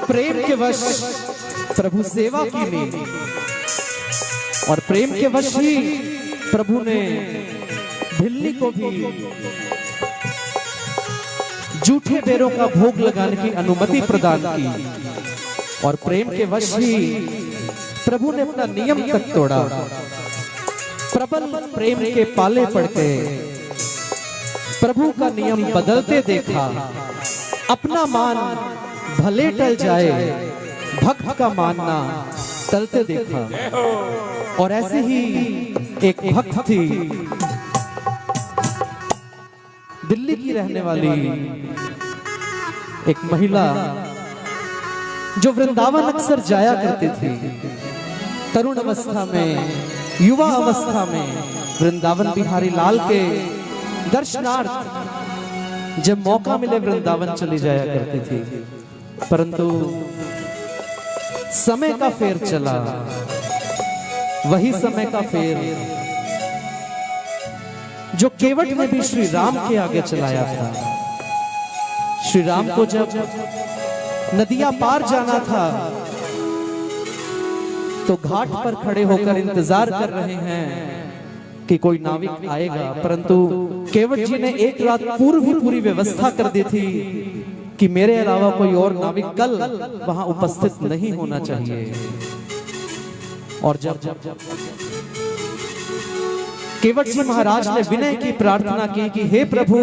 प्रेम के वश प्रभु सेवा की ली और प्रेम के वश ही प्रभु ने भिल्ली को भी जूठे बेरों का भोग लगाने की अनुमति प्रदान की और प्रेम के वश ही प्रभु ने अपना नियम तक तोड़ा। प्रबल प्रेम के पाले पड़ के प्रभु का नियम बदलते देखा। अपना मान भले टल जाए, भक्त का मानना टलते देखा। और ऐसे ही एक भक्त थी, दिल्ली की रहने वाली एक महिला जो वृंदावन अक्सर जाया करती थी। तरुण अवस्था में, युवा अवस्था में वृंदावन बिहारी लाल के दर्शनार्थ जब मौका मिले वृंदावन चली जाया करती थी। परंतु समय का फेर चला, वही समय का फेर जो केवट ने भी श्री राम के आगे चलाया था। श्री राम को जब नदियां पार जाना था तो घाट पर खड़े होकर इंतजार कर रहे हैं कि कोई नाविक आएगा। परंतु केवट जी ने एक रात पूर्व ही पूरी व्यवस्था कर दी थी कि मेरे अलावा कोई और नाविक कल वहां उपस्थित नहीं होना चाहिए। और जब केवट जी महाराज ने विनय की प्रार्थना की कि हे प्रभु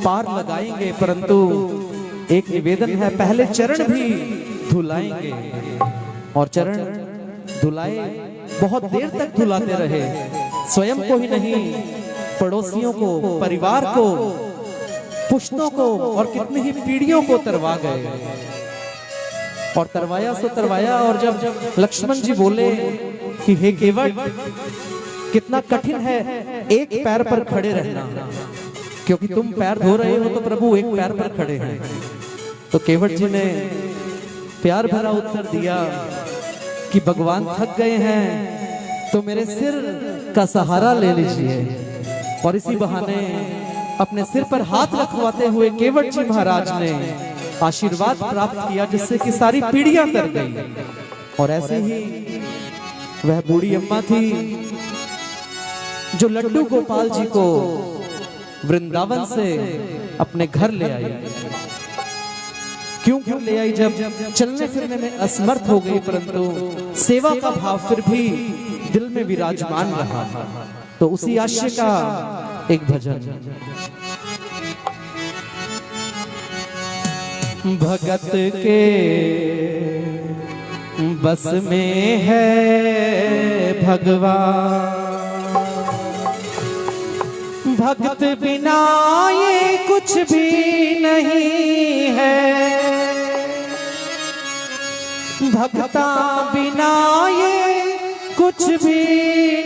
पार लगाएंगे, परंतु एक निवेदन है, पहले चरण भी धुलाएंगे। और चरण धुलाए, बहुत देर तक धुलाते रहे, स्वयं को ही नहीं पड़ोसियों को, परिवार को, पुश्तों को और कितनी ही पीढ़ियों को तरवा गए। और तरवाया सो तरवाया। और जब लक्ष्मण जी बोले कि हे केवट कितना कठिन है एक पैर पर खड़े रहना, क्योंकि तुम पैर धो रहे हो तो प्रभु एक पैर पर खड़े हैं। तो केवट जी ने प्यार भरा उत्तर दिया कि भगवान थक गए हैं तो मेरे सिर का सहारा ले लीजिए। और इसी बहाने अपने सिर पर हाथ रखवाते हुए केवट जी महाराज ने आशीर्वाद प्राप्त किया, जिससे कि सारी पीढ़ियां तर गई। और ऐसे ही वह बूढ़ी अम्मा थी जो लड्डू गोपाल जी को वृंदावन से अपने घर ले आई। क्यों ले आई? जब चलने फिरने में असमर्थ हो गई, परंतु सेवा का भाव फिर भी दिल में विराजमान रहा। तो उसी आशय का एक भजन। भगत के बस में है भगवान, भक्त बिना ये कुछ भी नहीं है, भक्ता बिना ये कुछ भी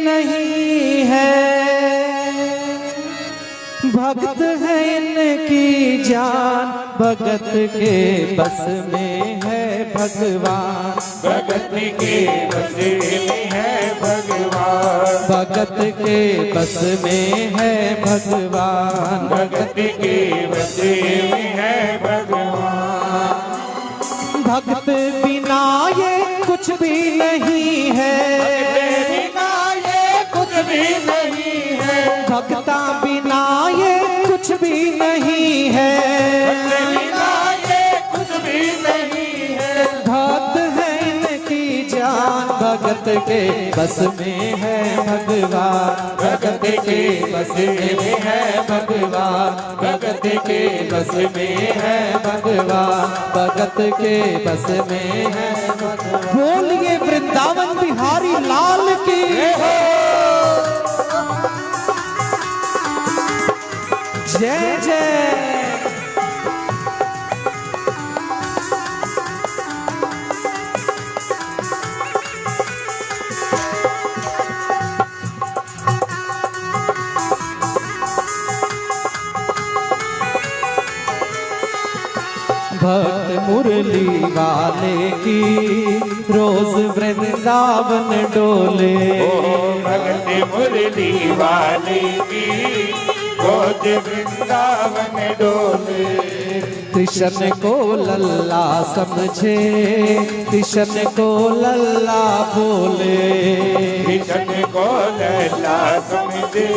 नहीं है। भक्त है इनकी जान, भगत के बस में है भगवान, भगत के बस में है भगवान, भगत के बस में है भगवान, भगत के बस में है भगवान। भक्त बिना ये कुछ भी नहीं है, बिना ये कुछ भी नहीं है, भक्ता बिना ये कुछ भी नहीं है, बिना ये कुछ भी नहीं है। भक्त है इनकी जान, भगत के बस में है भगवान, भगत के बस में है भगवान, भगत के बस में है भगवान, भगत के बस में है भगवान। बोलिए वृंदावन बिहारी लाल की जय जय। भक्त मुरली वाले की रोज वृंदावन डोले, भगत मुरली वाले की गोद वृंदावन डोले। कृष्ण को लल्ला समझे, कृष्ण को लल्ला बोले। कृष्ण को लैला समझे,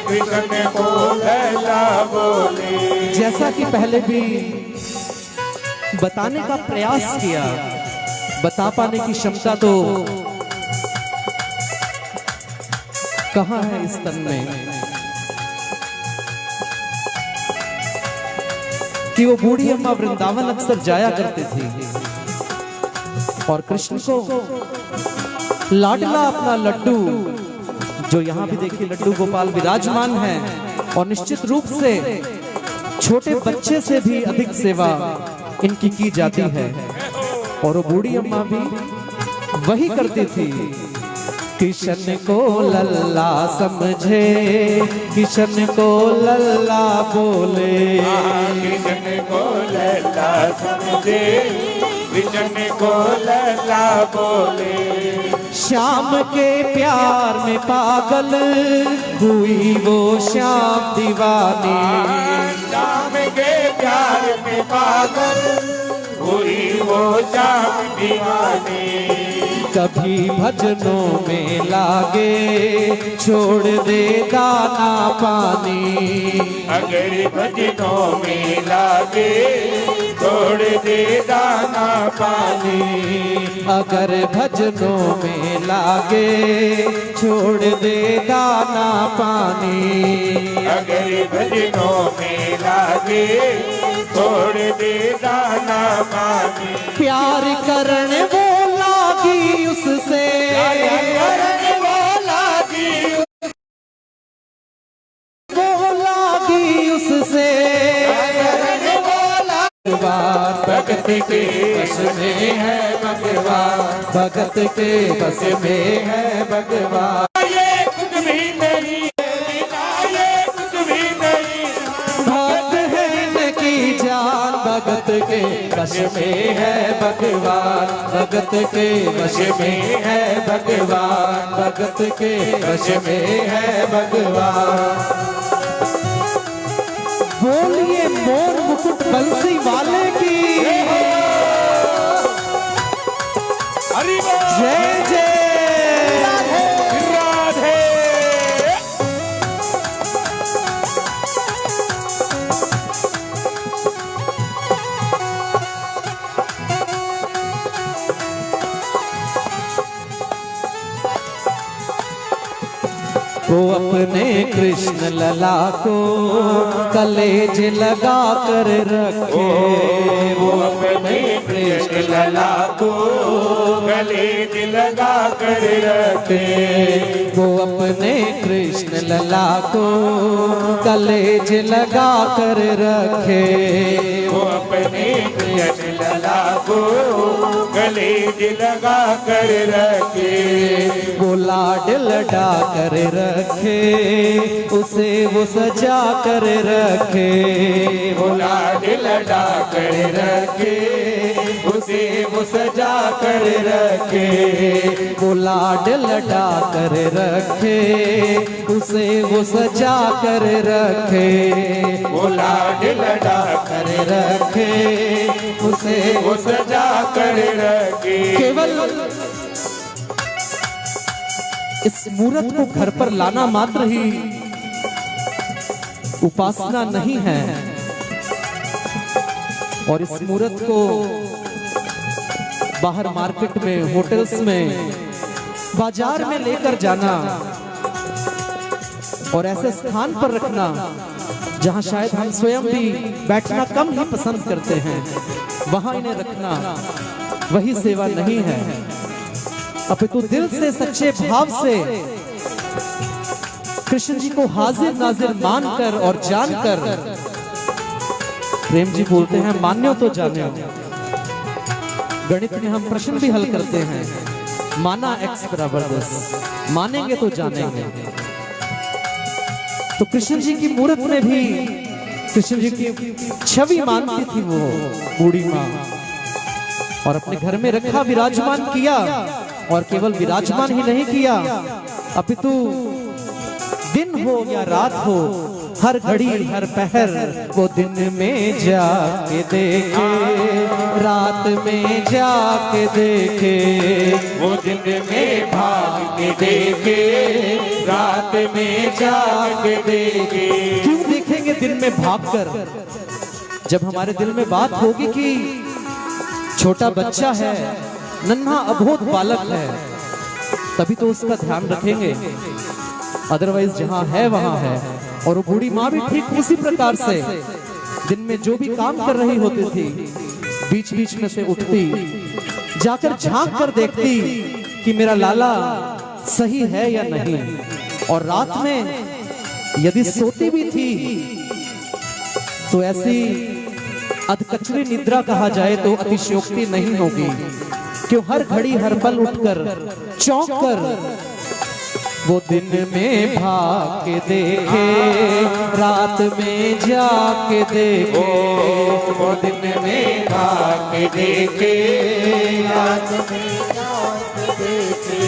कृष्ण को लैला बोले। जैसा कि पहले भी बताने का प्रयास किया, बता पाने की क्षमता तो कहां है इस तन में, कि वो बूढ़ी अम्मा वृंदावन अक्सर जाया करती थी और कृष्ण को लाडला अपना लड्डू, जो यहाँ भी देखिए लड्डू गोपाल विराजमान है, और निश्चित रूप से छोटे बच्चे से भी अधिक सेवा इनकी की जाती है। और वो बूढ़ी अम्मा भी वही करती थी। कृष्ण को लल्ला समझे, कृष्ण को लल्ला बोले। कृष्ण को लैला समझे, कृष्ण को लैला बोले। श्याम के प्यार में पागल हुई वो श्याम दीवानी। श्याम के प्यार में पागल हुई वो श्याम दीवानी। कभी भजनों में लागे छोड़ दे दाना पानी। अगर भजनों में लागे छोड़ दे दाना पानी। अगर भजनों में लागे छोड़ दे दाना पानी। अगर भजनों में लागे छोड़ दे दाना पानी। प्यार करने वो लागी उससे, करने वाला जी वो लागी उससे। करने वाला भगवान भगत के बस में है भगवान, भगत के बस में है भगवान। ये कुछ भी नहीं है, ये कुछ भी नहीं। भक्त है न की जान, भगत के बस में है भगवान, भगत के बस में है भगवान, भगत के बस में है भगवान। बोलिए मोर मुकुट बंसी वाले की हरि बोल। जय जय। राधे। वो अपने कृष्ण लला को कलेज लगा कर रखे। वो अपने कृष्ण लला को गले लगा कर रखे। वो अपने कृष्ण लला को कलेज लगा कर रखे। वो अपने कृष्ण लला को गले लगा कर रखे। वो लाड लडा कर रखे, उसे वो सजा कर रखे। वो लाड लडा कर रखे, उसे वो सजा कर रखे। वो लाड लडा कर रखे, उसे वो सजा कर रखे। वो लाड लडा कर रखे, उसे वो सजा कर रखे। केवल इस मूर्त को घर पर लाना मात्र ही उपासना नहीं है, और इस मूर्त को बाहर मार्केट में, होटल्स में, बाजार में लेकर जाना और ऐसे स्थान पर रखना जहां शायद हम स्वयं भी बैठना कम ही पसंद करते हैं, वहां इन्हें रखना वही सेवा नहीं है। अपितु दिल से, सच्चे भाव से कृष्ण जी को हाजिर नाजिर मानकर और जानकर, प्रेम जी बोलते हैं मान्यो तो जाने। गणित में हम प्रश्न भी हल करते हैं, माना x बराबर 10, मानेंगे तो जानेंगे। तो कृष्ण जी की मूर्त में भी कृष्ण जी की छवि मानती थी वो बूढ़ी माँ, और अपने घर में रखा, विराजमान किया। और केवल विराजमान ही नहीं किया, अपितु दिन हो या रात हो, हर घड़ी हर पहर वो दिन में जाके देखे, रात में जाके देखे, वो दिन में भाग के देखे, रात में जाके देखे। क्यों देखेंगे दिन में भागकर? जब हमारे दिल में बात होगी कि छोटा बच्चा है, नन्हा अबोध बालक है, तभी तो उसका ध्यान रखेंगे। अदरवाइज जहां है वहां है। और वो बूढ़ी माँ भी ठीक उसी प्रकार से दिन में जो भी काम कर रही होती थी, बीच बीच में से उठती, जाकर झांक कर देखती कि मेरा लाला सही है या नहीं। और रात में यदि सोती भी थी तो ऐसी अधकचरी निद्रा कहा जाए तो अतिशयोक्ति नहीं होगी। क्यों हर घड़ी हर पल उठकर चौंक कर वो दिन में भाग के देखे, रात में जाके देखे, वो दिन में भाग के देखे, रात में जाके देखे।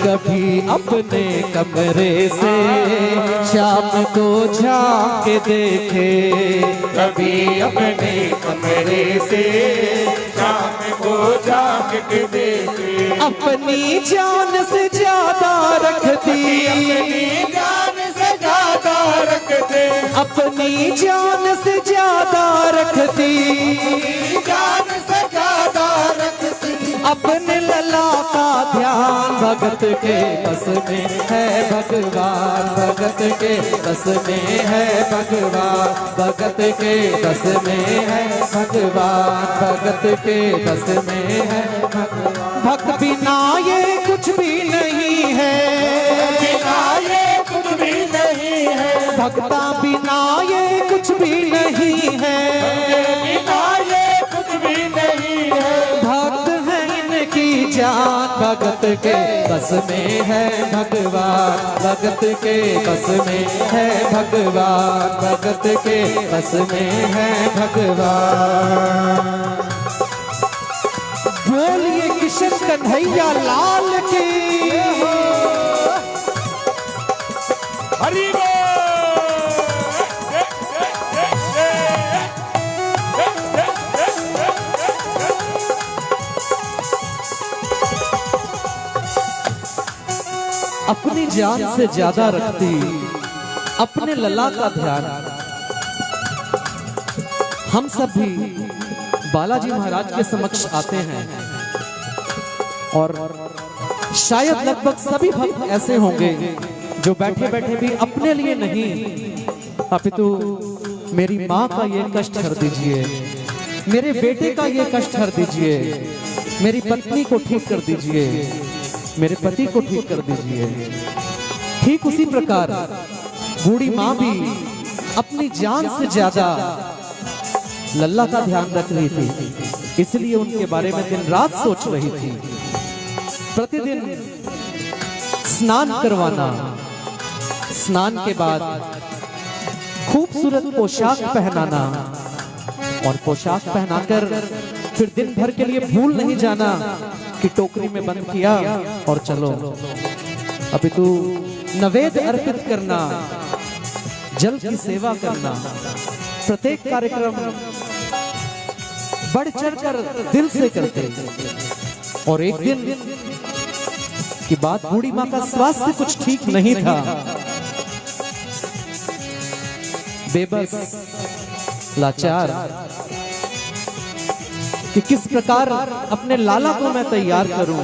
कभी अपने कमरे से शाम को झांक के देखे, कभी अपने कमरे से शाम को झांक के देखे। अपनी जान से ज्यादा रखती, अपनी जान से ज्यादा रखते, अपनी जान से ज्यादा रखती, जान से ज्यादा रखती। अपने लला का ध्यान भगत के बस में है भगवान, भगत के बस में है भगवान, भगत के बस में है भगवान, भगत के बस में है भगवान। भक्त बिना ये कुछ भी नहीं है, बिना ये कुछ भी नहीं है, भक्ता बिना ये कुछ भी नहीं है, बिना ये कुछ भी नहीं है। भक्त है इनकी जान, भगत के बस में है भगवान, भगत के बस में है भगवान, भगत के बस में है भगवान। बोलिए किशन कन्हैया लाल की। हरि अपनी जान से ज्यादा रखती अपने लला का ध्यान। हम सब भी बालाजी महाराज के समक्ष आते हैं और शायद लगभग सभी भक्त ऐसे होंगे जो बैठे बैठे भी अपने लिए नहीं, अपितु मेरी माँ का ये कष्ट हर दीजिए, मेरे बेटे का ये कष्ट हर दीजिए, मेरी पत्नी को ठीक कर दीजिए, मेरे पति को ठीक कर दीजिए। ठीक उसी प्रकार बूढ़ी माँ भी अपनी जान से ज्यादा लल्ला का ध्यान रख रही थी, इसलिए उनके बारे में दिन रात सोच रही थी। प्रतिदिन स्नान करवाना, स्नान के बाद खूबसूरत पोशाक पहनाना और पोशाक पहनाकर फिर दिन भर के लिए भूल नहीं जाना कि टोकरी में बंद किया और चलो। अभी तू नवेद अर्पित करना, जल की सेवा करना, प्रत्येक कार्यक्रम बढ़ चढ़कर दिल से करते। और एक दिन की बात, बूढ़ी माँ का स्वास्थ्य कुछ ठीक नहीं था, बेबस लाचार कि किस प्रकार अपने लाला को मैं तैयार करूं।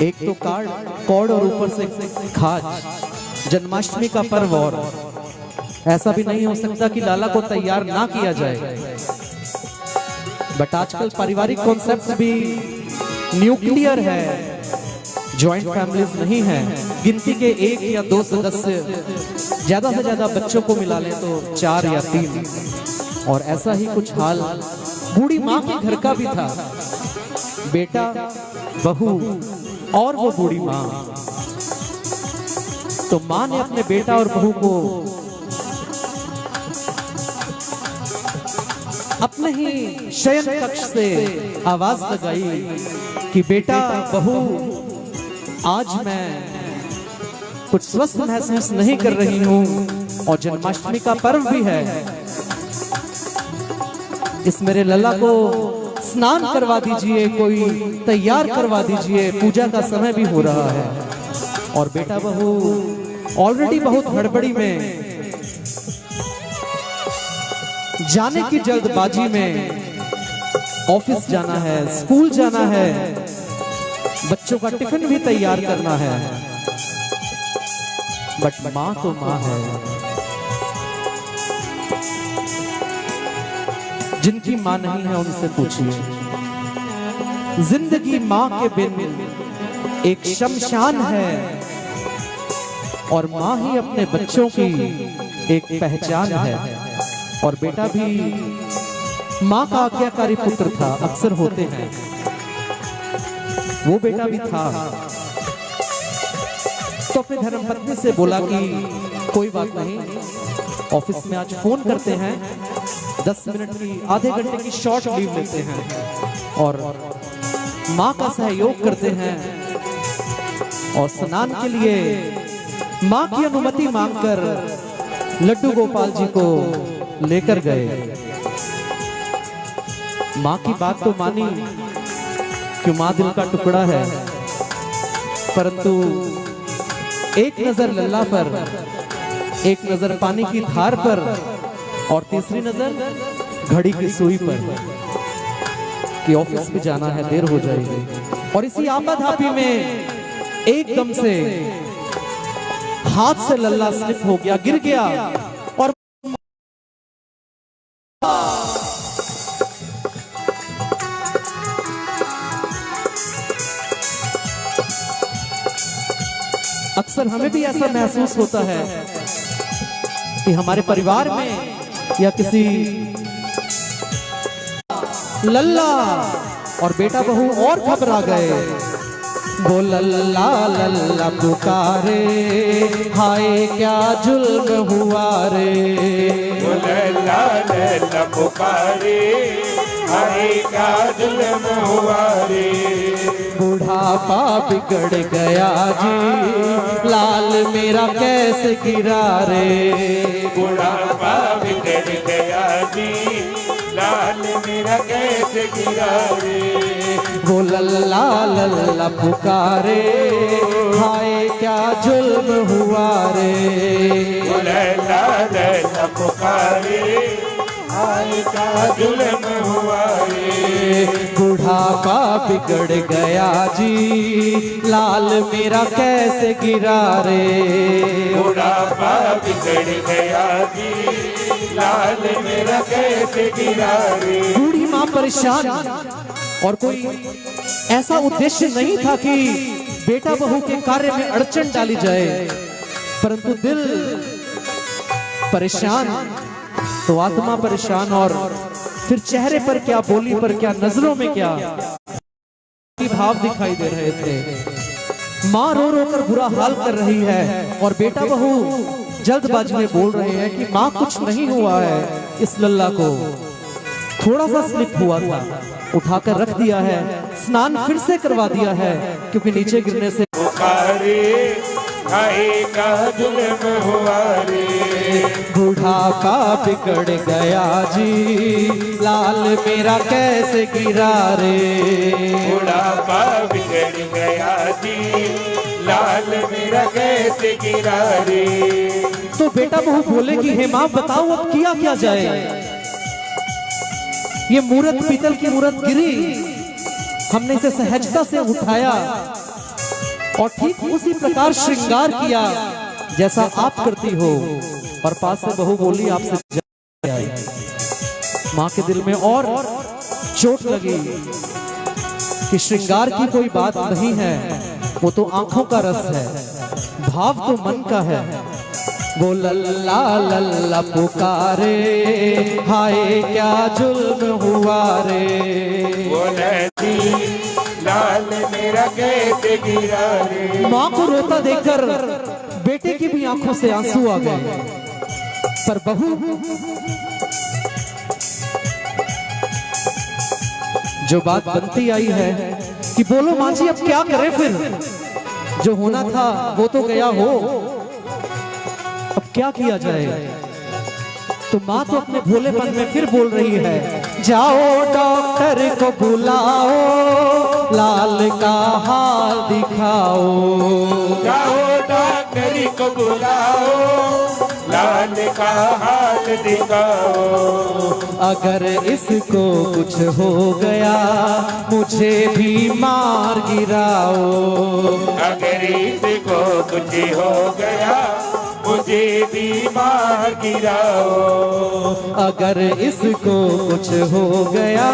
एक तो कौड़ और ऊपर से खाज, जन्माष्टमी का पर्व, और ऐसा भी नहीं हो सकता कि लाला को तैयार ना किया जाए। बट आजकल पारिवारिक कॉन्सेप्ट भी न्यूक्लियर है, जॉइंट फैमिलीज नहीं है। गिनती के 1 या 2 सदस्य, ज्यादा से ज्यादा बच्चों को मिला लें तो 4 या 3। और ऐसा ही कुछ हाल बूढ़ी माँ के घर का भी था। बेटा, बहू और वो बूढ़ी माँ। तो माँ ने अपने बेटा और बहू को अपने ही शयन कक्ष से आवाज लगाई कि बेटा, बहू, आज मैं कुछ स्वस्थ महसूस नहीं कर रही हूँ और जन्माष्टमी का पर्व भी है। इस मेरे लल्ला को स्नान करवा दीजिए, कोई तैयार करवा दीजिए, पूजा का समय भी हो रहा है। और बेटा बहू ऑलरेडी बहुत हड़बड़ी में, जाने की जल्दबाजी में, ऑफिस जाना है, स्कूल जाना है, बच्चों का टिफिन भी तैयार करना है। बट माँ तो माँ है। जिनकी माँ नहीं है उनसे पूछिए। जिंदगी माँ के बिन एक शमशान है और माँ ही अपने बच्चों की एक पहचान है। और बेटा भी माँ का आज्ञाकारी पुत्र था, अक्सर होते हैं, वो बेटा भी था। तो अपनी धर्मपत्नी से बोला कि कोई बात नहीं, ऑफिस में आज फोन करते हैं, 10 मिनट की, आधे घंटे की शॉर्ट लीव लेते हैं और माँ का सहयोग करते हैं और स्नान के लिए माँ की अनुमति मांगकर लड्डू गोपाल जी को लेकर गए। माँ की बात तो मानी, क्यों माँ दिल का टुकड़ा है, परंतु एक नजर लल्ला पर, एक नजर पानी की धार पर और तीसरी नजर घड़ी की सुई पर कि ऑफिस में जाना है, देर हो जाएगी। और इसी आपाधापी में एकदम से हाथ से लल्ला स्लिप हो गया, गिर गया और अक्सर हमें भी ऐसा महसूस होता है कि हमारे परिवार में या किसी लल्ला और बेटा बहू और घबरा गए। वो लल्ला लल्ला पुकारे, हाय क्या जुल्म हुआ रे। वो लल्ला लल्ला पुकारे, हाय क्या जुल्म हुआ रे। बुढ़ापा बिगड़ गया जी, लाल मेरा कैसे गिरा रे। बुढ़ापा बिगड़ गया जी, लाल मेरा कैसे गिरा रे। वो लल्ला लल्ला पुकारे, हाय क्या जुल्म हुआ रे। वो लल्ला लल्ला पुकारे, हाय क्या जुल्म हुआ रे। बुढ़ापा बिगड़ गया जी, लाल मेरा कैसे गिरा रे। बुढ़ापा बिगड़ गया जी, लाल मेरा कैसे गिरा रे। बूढ़ी माँ परेशान, और कोई ऐसा उद्देश्य नहीं था कि बेटा बहू के कार्य में अड़चन डाली जाए, परंतु दिल परेशान तो आत्मा परेशान। और फिर चेहरे पर क्या, बोली पर क्या, नजरों में क्या भाव दिखाई दे रहे थे। माँ रो रो कर बुरा हाल कर रही है और बेटा बहू जल्दबाजी में बोल रहे हैं कि माँ कुछ नहीं हुआ है, इस लल्ला को थोड़ा सा स्लिप हुआ था, उठाकर रख दिया है, स्नान फिर से करवा दिया है, क्योंकि नीचे गिरने से पुकारे, हाय का जुल्म हुआ रे। बुढ़ापा बिगड़ गया जी, लाल मेरा कैसे गिरा रे। बुढ़ापा बिगड़ गया जी, लाल मेरा कैसे गिरा रे। तो बेटा बहू बोले कि हे माँ बताओ अब किया क्या जाए। ये मूर्त, पीतल की मूर्त गिरी, हमने इसे सहजता से उठाया और ठीक उसी प्रकार श्रृंगार किया जैसा आप करती हो। और पास से बहू बोली आपसे आई। माँ के दिल में और चोट लगी कि श्रृंगार की कोई बात नहीं है, वो तो आंखों का रस है, भाव तो मन का है। वो लल्ला लल्ला पुकारे, हाय क्या जुल्म हुआ रे। वो लल्ली लाल मेरा कैसे गिरा रे। माँ को रोता देखकर बेटे की भी आंखों से आंसू आ गए, पर बहू जो बात बनती आई है कि बोलो माँ जी अब क्या करें फिर। जो होना था वो तो गया हो, अब क्या किया जाए। तो माँ तो अपने भोलेपन में फिर बोल रही है, जाओ डॉक्टर को बुलाओ, लाल का हाल दिखाओ। जाओ डॉक्टर को बुलाओ, लाल का हाल दिखाओ। अगर इसको कुछ हो गया मुझे भी मार गिराओ। अगर इसको कुछ हो गया मुझे भी मार गिराओ। अगर इसको कुछ हो गया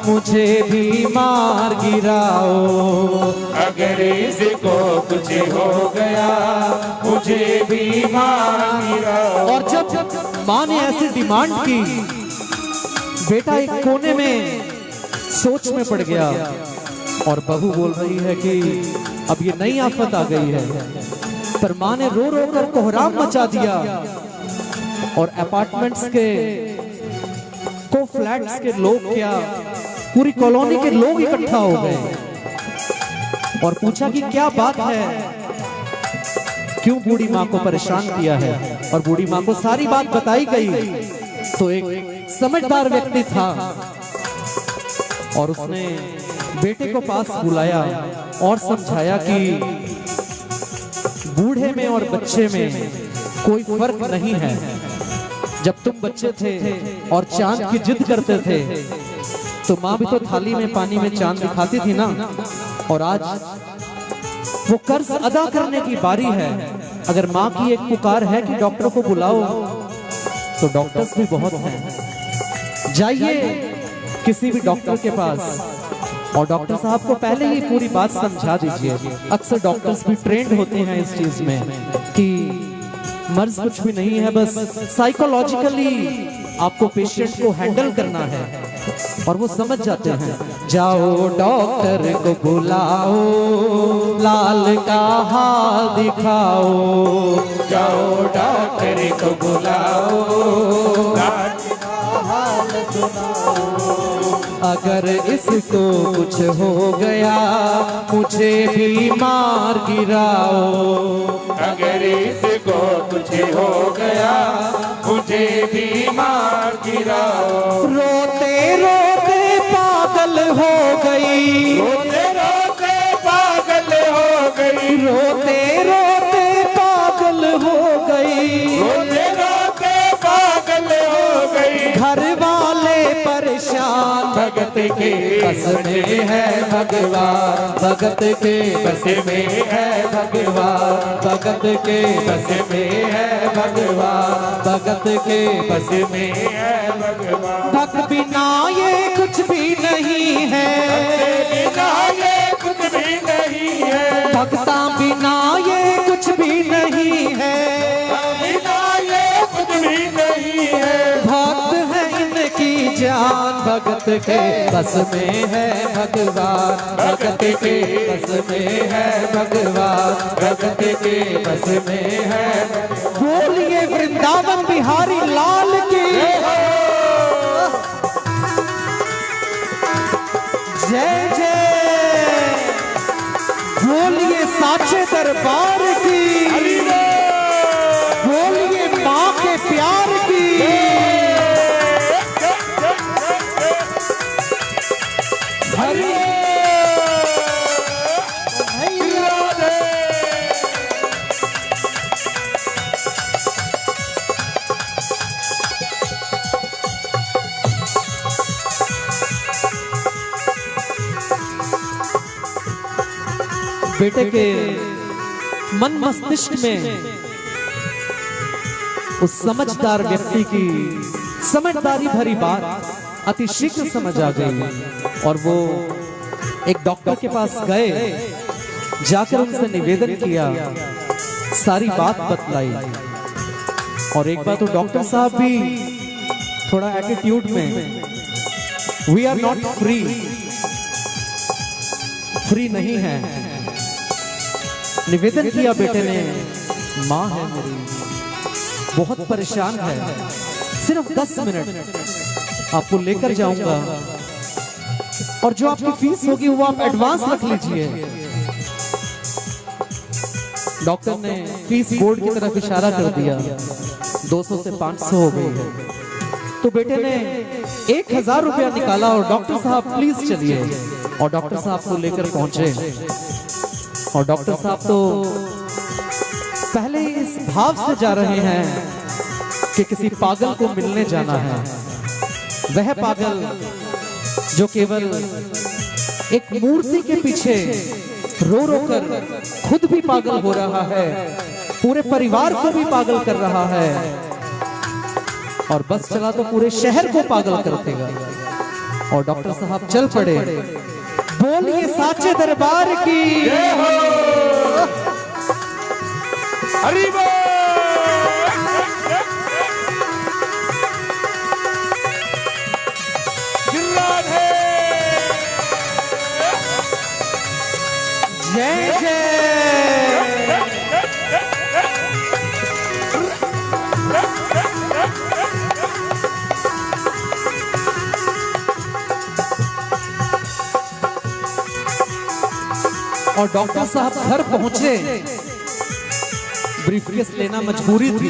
मुझे भी मार गिराओ। अगर इसको कुछ हो गया मुझे भी मार गिराओ। और जब माँ ने ऐसी डिमांड की, बेटा एक कोने में सोच में पड़ गया और बहू बोल रही है कि अब ये नई आफत आ गई है। पर माँ ने रो रो कर कोहराम मचा दिया और अपार्टमेंट्स के को फ्लैट्स के लोग क्या पूरी कॉलोनी के लोग इकट्ठा हो गए और पूछा कि क्या बात है, क्यों बूढ़ी माँ को परेशान किया है। और बूढ़ी माँ को सारी बात बताई गई। तो एक समझदार व्यक्ति था और उसने बेटे को पास बुलाया और समझाया कि बूढ़े में और बच्चे में कोई फर्क नहीं है। जब तुम बच्चे थे और चांद की जिद करते थे तो माँ भी तो थाली में पानी में चांद दिखाती थी ना। और आज वो कर्ज अदा करने की बारी है। अगर माँ की एक पुकार है कि डॉक्टर को बुलाओ, तो डॉक्टर्स भी बहुत हैं। जाइए किसी भी डॉक्टर के पास और डॉक्टर साहब को पहले ही पूरी बात समझा दीजिए। अक्सर डॉक्टर्स भी ट्रेंड होते हैं इस चीज में कि मर्ज कुछ भी नहीं है, बस साइकोलॉजिकली आपको पेशेंट को हैंडल करना है और वो समझ जाते हैं। जाओ डॉक्टर को बुलाओ, लाल का हाल दिखाओ। जाओ डॉक्टर को बुलाओ, लाल का हाल सुनाओ। अगर इसको कुछ हो गया मुझे भी मार गिराओ। अगर इसको कुछ हो गया मुझे भी मार गिराओ। रोते रोते पागल हो गई, रोते रोते पागल हो गई, रोते रोते पागल हो गई, रोते रोते पागल हो गई। घर वाले परेशान, भगत के बस में है भगवान, भगत के बस में है भगवान, भगत के बस में है भगवान, भगत के बस में है भगवान। भक्त बिना ये कुछ भी नहीं है, बिना ये कुछ भी नहीं है, भक्ता बिना ये कुछ भी नहीं है, बिना ये कुछ भी नहीं है। भक्त है इनकी जान, भगत के बस में है भगवान, भगत के बस में है भगवान, भगत के बस में है। बोलिए वृंदावन बिहारी लाल की जय जय, बोलिए साचे दरबार की, बोलिए माँ के प्यार की। हरि बेटे के मन मस्तिष्क में उस समझदार व्यक्ति की समझदारी भरी बात अति शीघ्र समझ आ गई और वो एक डॉक्टर के पास गए, जाकर उनसे निवेदन किया, सारी बात बतलाई। और एक बार तो डॉक्टर साहब भी थोड़ा एटीट्यूड में, we are not free, free नहीं है। निवेदन किया बेटे ने, माँ है मेरी, बहुत परेशान है, सिर्फ 10 मिनट आपको लेकर जाऊंगा और जो आपकी फीस होगी वो आप एडवांस रख लीजिए। डॉक्टर ने फीस बोर्ड की तरफ इशारा कर दिया, 200 से 500 हो गई है। तो बेटे ने 1000 रुपया निकाला और डॉक्टर साहब प्लीज चलिए, और डॉक्टर साहब को लेकर पहुंचे। और डॉक्टर साहब तो पहले इस भाव से जा रहे हैं कि किसी पागल को मिलने जाना है, वह पागल जो केवल एक मूर्ति के पीछे रो रो कर खुद भी पागल हो रहा है, पूरे परिवार को भी पागल कर रहा है, और बस चला तो पूरे शहर को पागल कर देगा। और डॉक्टर साहब चल पड़े। बोलिए साचे दरबार की जय हो। हरि बोल। राधे। जय जय। और डॉक्टर साहब घर पहुंचे। ब्रीफकेस लेना मजबूरी थी,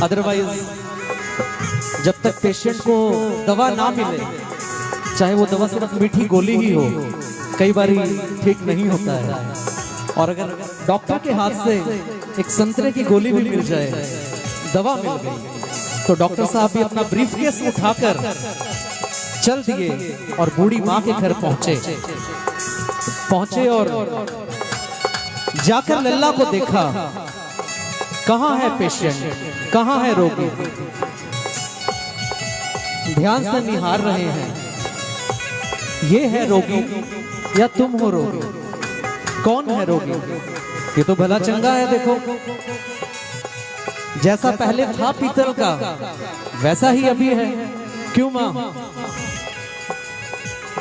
अदरवाइज जब तक पेशेंट को दवा ना मिले, चाहे वो दवा सिर्फ मीठी गोली ही हो, कई बार ठीक नहीं होता है। और अगर डॉक्टर के हाथ से एक संतरे की गोली भी मिल जाए, दवा मिल गई, तो डॉक्टर साहब भी अपना ब्रीफकेस उठाकर चल दिए और बूढ़ी माँ के घर पहुंचे और जाकर लल्ला को देखा। कहाँ है पेशेंट, कहाँ है रोगी? ध्यान से निहार रहे हैं, ये है रोगी या तुम हो रोगी? कौन है रोगी? ये तो भला चंगा है, देखो जैसा पहले था पीतल का वैसा ही अभी है। क्यों माँ,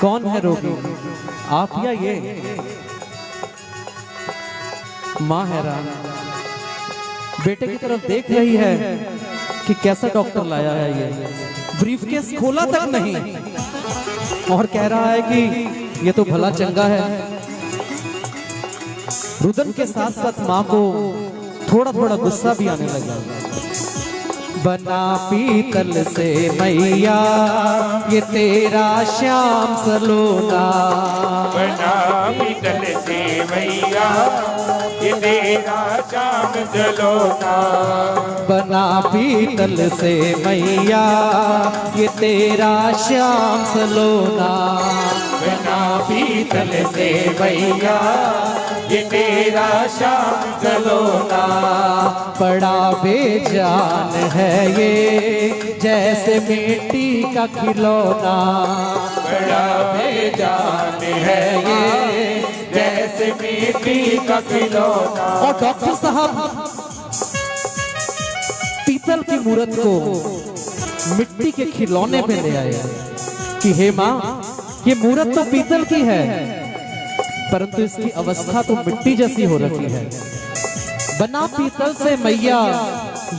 कौन है रोगी, आप या ये? माँ हैरान, बेटे की तरफ देख रही है कि कैसा डॉक्टर लाया है ये। ब्रीफकेस खोला तक नहीं और कह रहा है कि ये तो भला चंगा है। रुदन के साथ साथ माँ को थोड़ा थोड़ा गुस्सा भी आने लगा। बना पीतल से मैया ये तेरा श्याम सलोना, बना पीतल से मैया ये तेरा श्याम सलोना, बना पीतल से मैया ये तेरा श्याम सलोना, बना पीतल से मैया ये तेरा श्याम सलोना। बड़ा बेजान है ये जैसे मिट्टी का खिलौना, बड़ा बेजान है ये जैसे मिट्टी का खिलौना। और डॉक्टर साहब पीतल की मूर्त को मिट्टी के खिलौने पे ले आए कि हे माँ, ये मूर्त तो पीतल की है, परंतु इसकी अवस्था तो मिट्टी जैसी हो रखी है। बना पीतल से मैया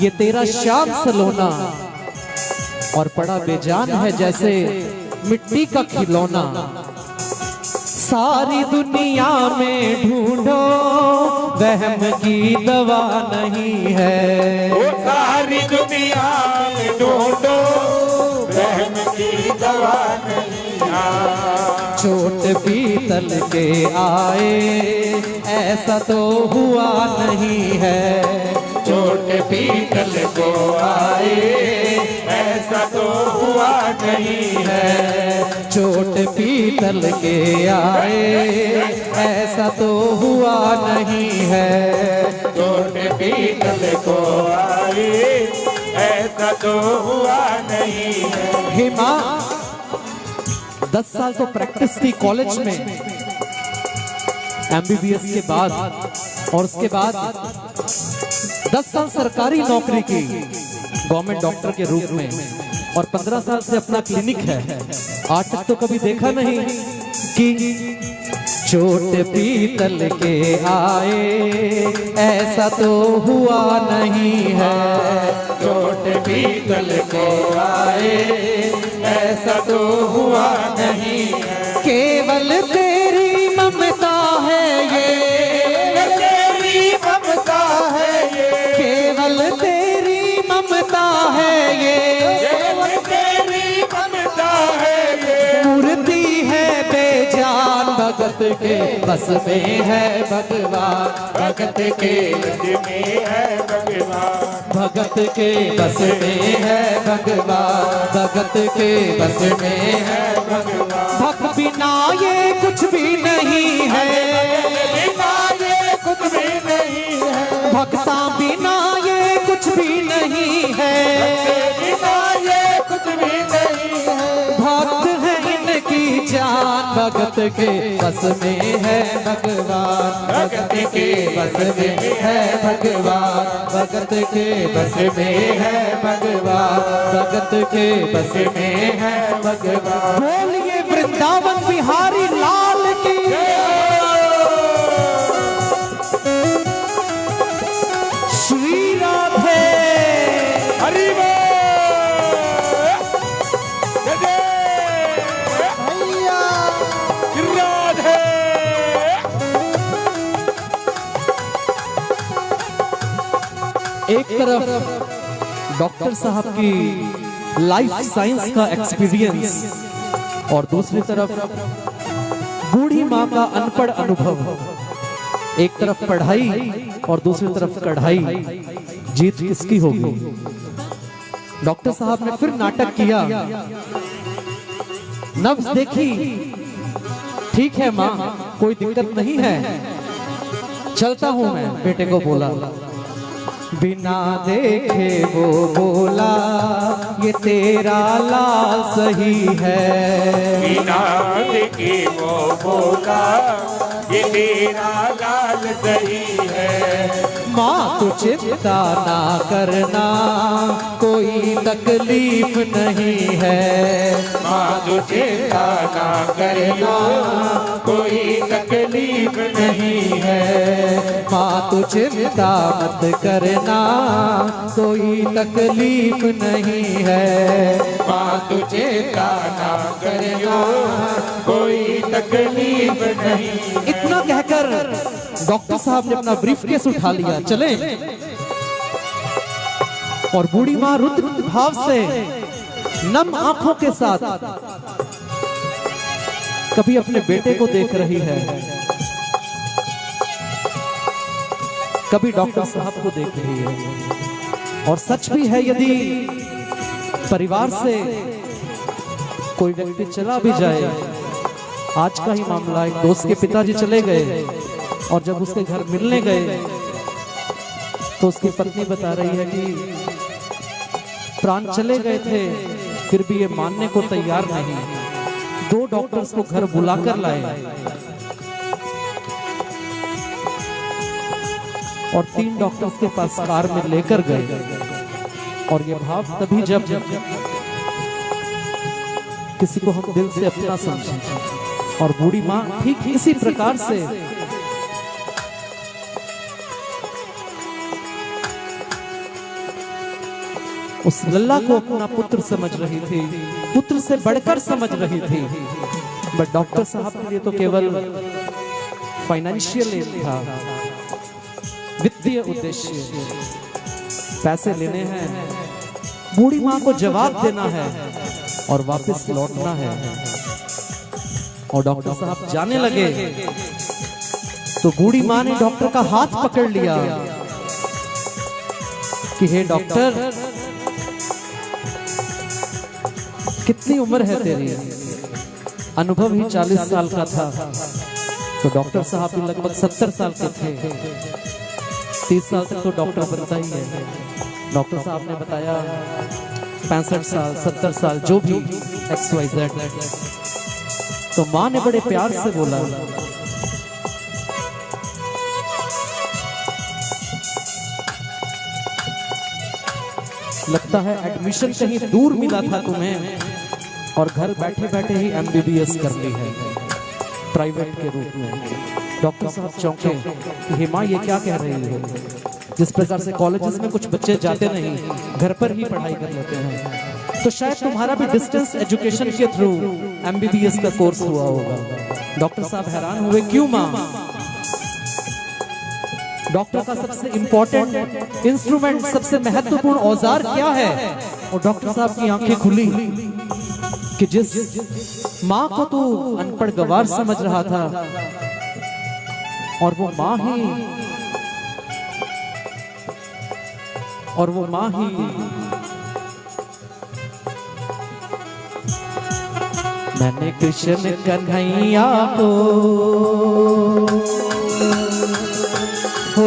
ये तेरा श्याम सलोना, और बड़ा बेजान है जैसे मिट्टी का खिलौना। सारी दुनिया में ढूंढो वहम की दवा नहीं है, वो सारी दुनिया में ढूंढो वहम की दवा नहीं है। चोट पीतल के आए ऐसा तो हुआ नहीं है, चोट पीतल को आए ऐसा तो हुआ नहीं है। चोट पीतल के आए ऐसा तो हुआ नहीं है। चोट पीतल को आए ऐसा तो हुआ नहीं है। हे माँ, 10 साल तो प्रैक्टिस थी कॉलेज में, MBBS के बाद, और उसके बाद 10 साल सरकारी नौकरी की गवर्नमेंट डॉक्टर के रूप में, और 15 साल से अपना क्लिनिक है। आज तक तो कभी देखा नहीं कि चोट पीतल के आए ऐसा तो हुआ नहीं है। चोट पीतल को आए ऐसा तो हुआ नहीं है। केवल तेरी ममता है ये, तेरी ममता भगत के बस में है भगवान, भगत के बस में है भगवान, भगत के बस में है भगवान, भगत के बस में है भगवान। भक्त बिना ये कुछ भी नहीं है, बिना ये कुछ भी नहीं है, भक्ता बिना ये कुछ भी नहीं है, बिना ये कुछ भी नहीं है। भक्त है इनकी जान, भगत के बस में है भगवान, भगत के बस में है भगवान, भगत के बस में है भगवान, भगत के बस में है भगवान। बोलिए वृंदावन बिहारी लाल की, श्री राधे। हरि बोल। जय जय राधे। एक तरफ डॉक्टर साहब की लाइफ साइंस का एक्सपीरियंस और दूसरी तरफ बूढ़ी माँ का अनपढ़ अनुभव। एक तरफ पढ़ाई और दूसरी तरफ कढ़ाई, जीत किसकी होगी? डॉक्टर साहब ने फिर नाटक किया, नब्ज देखी, ठीक है माँ कोई दिक्कत नहीं है, चलता हूं मैं। बेटे को बोला, बिना देखे वो बोला ये तेरा लाल सही है, बिना देखे वो बोला ये तेरा लाल सही है। माँ तू चिंता ना करना कोई तकलीफ नहीं है, माँ तू चिंता ना करना कोई तकलीफ नहीं है, माँ तू चिंता मत करना कोई तकलीफ नहीं है, माँ तू चिंता ना करना कोई तकलीफ नहीं। इतना कहकर डॉक्टर साहब ने अपना ब्रीफकेस उठा लिया, चले। और बूढ़ी माँ रुद्र भाव से नम आंखों के साथ कभी अपने बेटे को देख रही है, कभी डॉक्टर साहब को देख रही है। और सच भी है, यदि परिवार से कोई व्यक्ति चला भी जाए, आज का ही मामला, एक दोस्त के पिताजी चले गए और जब उसके घर मिलने गए तो उसकी पत्नी बता रही है कि प्राण चले गए थे फिर भी ये मानने को तैयार नहीं। 2 डॉक्टर्स को घर बुलाकर लाए और 3 डॉक्टर्स के पास कार में लेकर गए। और ये भाव तभी जब किसी को हम दिल से अपना समझें। और बूढ़ी माँ ठीक इसी प्रकार से उस लल्ला को अपना पुत्र समझ रही थी, पुत्र से बढ़कर समझ रही थी। बट डॉक्टर साहब के लिए तो केवल फाइनेंशियल एम था, वित्तीय उद्देश्य, पैसे लेने हैं, बूढ़ी माँ को जवाब देना है और वापस लौटना है। और डॉक्टर साहब जाने लगे तो बूढ़ी माँ ने डॉक्टर का हाथ पकड़ लिया कि हे डॉक्टर, कितनी उम्र है तेरी? अनुभव ही 40 साल का था। तो डॉक्टर साहब भी लगभग 70 साल के थे। 30 साल तक तो डॉक्टर बनता ही है। डॉक्टर साहब ने बताया 65 साल, 70 साल, जो भी XYZ। तो माँ ने बड़े प्यार से बोला, लगता है एडमिशन कहीं दूर मिला था तुम्हें और घर बैठे बैठे ही MBBS कर ली है प्राइवेट के रूप में। डॉक्टर साहब चौंके कि हे माँ, ये क्या कह रही हो? जिस प्रकार से कॉलेजेस में कुछ बच्चे जाते नहीं, घर पर ही पढ़ाई कर लेते हैं, तो शायद तुम्हारा भी डिस्टेंस एजुकेशन के थ्रू MBBS का कोर्स हुआ होगा। डॉक्टर साहब हैरान हुए, क्यों माँ? डॉक्टर का सबसे इंपॉर्टेंट इंस्ट्रूमेंट, सबसे महत्वपूर्ण औजार क्या है? और डॉक्टर साहब की आंखें खुली कि कि जिस माँ को तू अनपढ़ गवार समझ रहा था और वो माँ ही मैंने कृष्ण कन्हैया को